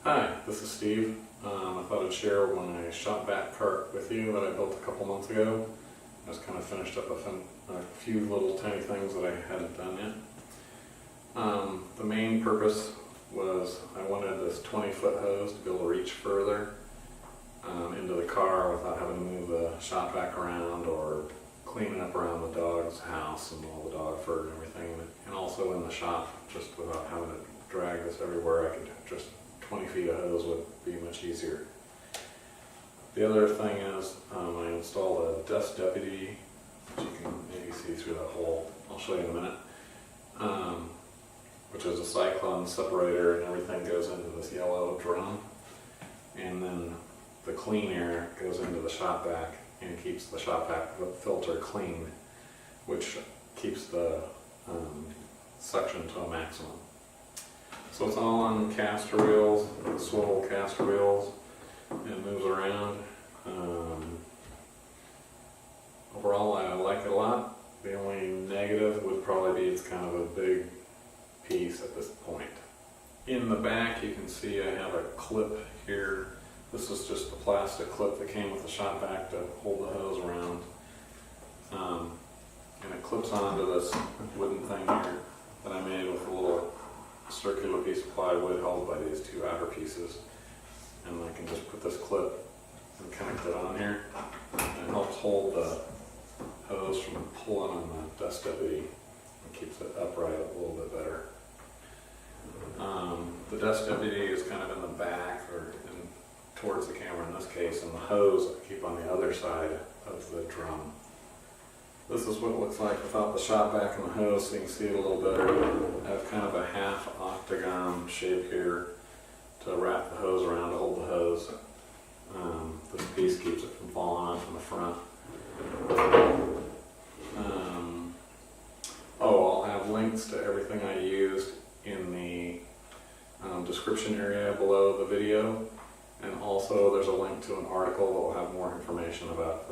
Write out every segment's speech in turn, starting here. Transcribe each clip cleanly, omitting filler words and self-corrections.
Hi, this is Steve. I thought I'd share my shop vac cart with you that I built a couple months ago. I just kind of finished up a few little tiny things that I hadn't done yet. The main purpose was I wanted this 20-foot hose to be able to reach further into the car without having to move the shop vac around or cleaning up around the dog's house and all the dog fur and everything, and also in the shop, just without having to drag this everywhere. I could just 20 feet of hose would be much easier. The other thing is I installed a dust deputy, which you can maybe see through that hole. I'll show you in a minute. Which is a cyclone separator, and everything goes into this yellow drum, and then the clean air goes into the shop vac and keeps the shop vac filter clean, which keeps the suction to a maximum. So it's all on caster wheels, swivel caster wheels, and it moves around. Overall, I like it a lot. The only negative would probably be it's kind of a big piece at this point. In the back, you can see I have a clip here. This is just the plastic clip that came with the shop vac to hold the hose around. And it clips onto this wooden thing here that I made with a little circular piece of plywood held by these two outer pieces. And I can just put this clip and connect it on here. And it helps hold the hose from pulling on the dust deputy and keeps it upright a little bit better. The dust deputy is kind of in the back or towards the camera in this case, and the hose I keep on the other side of the drum. This is what it looks like without the shop vac and the hose, so you can see it a little better. I have kind of a half octagon shape here to wrap the hose around to hold the hose. This piece keeps it from falling off from the front. I'll have links to everything I used in the description area below the video, and also there's a link to an article that will have more information about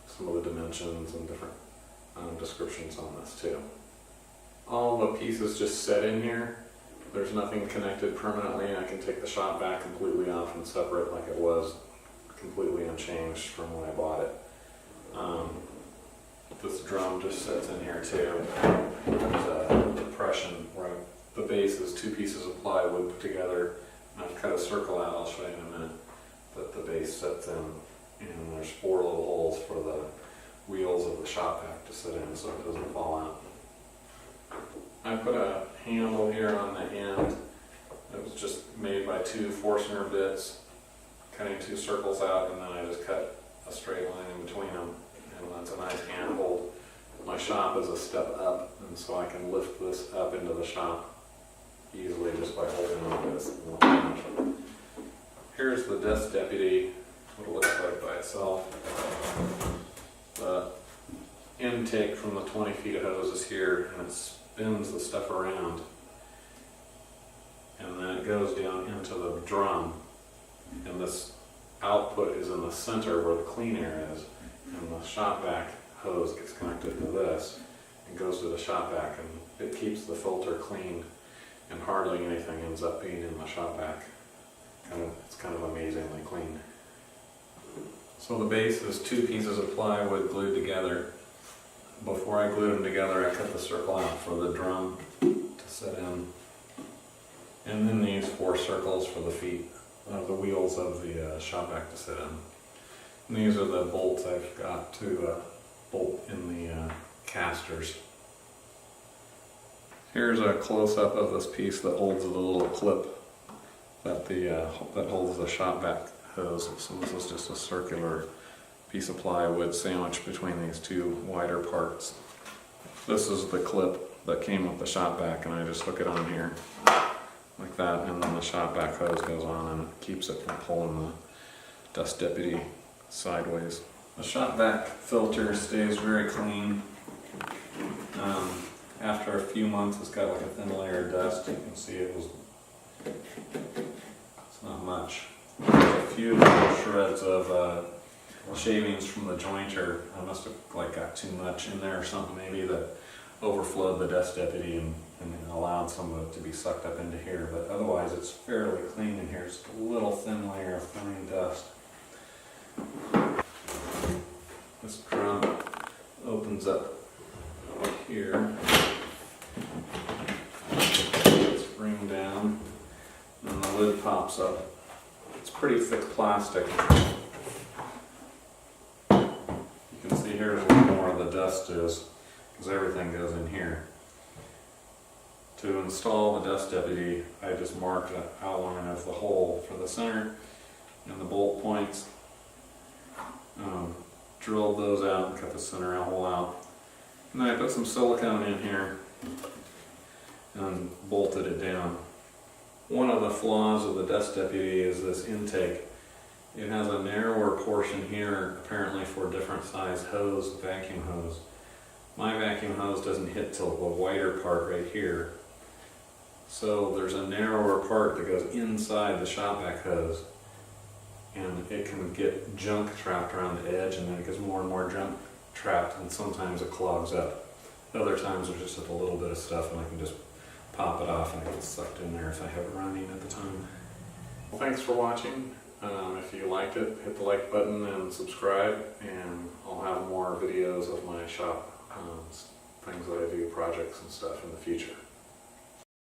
some of the dimensions and different descriptions on this too. All the pieces just set in here. There's nothing connected permanently. I can take the shop vac completely off and separate like it was, completely unchanged from when I bought it. This drum just sits in here too. There's a depression where the base is two pieces of plywood put together. I've cut a circle out, I'll show you in a minute, that the base sits in, and there's 4 little holes for the wheels of the shop vac to sit in so it doesn't fall out. I put a handle here on the end. It was just made by 2 Forstner bits, cutting 2 circles out, and then I just cut a straight line in between them, and that's a nice handhold. My shop is a step up, and so I can lift this up into the shop easily just by holding on to this. Here's the dust deputy, what it looks like by itself. The intake from the 20 feet of hose is here, and it spins the stuff around, and then it goes down into the drum, and this output is in the center where the clean air is, and the shop vac hose gets connected to this and goes to the shop vac, and it keeps the filter clean, and hardly anything ends up being in the shop vac. It's kind of amazingly clean. So the base is 2 pieces of plywood glued together. Before I glued them together, I cut the circle out for the drum to sit in, and then these 4 circles for the feet of the wheels of the shop vac to sit in. And these are the bolts I've got to bolt in the casters. Here's a close-up of this piece that holds the little clip that that holds the shop vac hose. So this is just a circular piece of plywood sandwiched between these 2 wider parts. This is the clip that came with the shop vac, and I just hook it on here like that, and then the shop vac hose goes on and it keeps it from pulling the dust deputy sideways. The shop vac filter stays very clean. After a few months, it's got like a thin layer of dust. You can see it's not much. There's a few little shreds of shavings from the jointer. I must have got too much in there or something maybe that overflowed the dust deputy and and it allowed some of it to be sucked up into here, but otherwise it's fairly clean in here. Just a little thin layer of fine dust. This drum opens up here, spring down, and the lid pops up. It's pretty thick plastic. You can see here's where more of the dust is, because everything goes in here. To install the dust deputy, I just marked an outline of the hole for the center and the bolt points. Drilled those out and cut the center hole out. And then I put some silicone in here and bolted it down. One of the flaws of the dust deputy is this intake. It has a narrower portion here, apparently for different size hose, vacuum hose. My vacuum hose doesn't hit till the wider part right here. So there's a narrower part that goes inside the shop vac hose, and it can get junk trapped around the edge, and then it gets more and more junk trapped, and sometimes it clogs up. Other times there's just a little bit of stuff and I can just pop it off and it gets sucked in there if I have it running at the time. Well, thanks for watching. If you liked it, hit the like button and subscribe, and I'll have more videos of my shop, things that I do, projects and stuff in the future.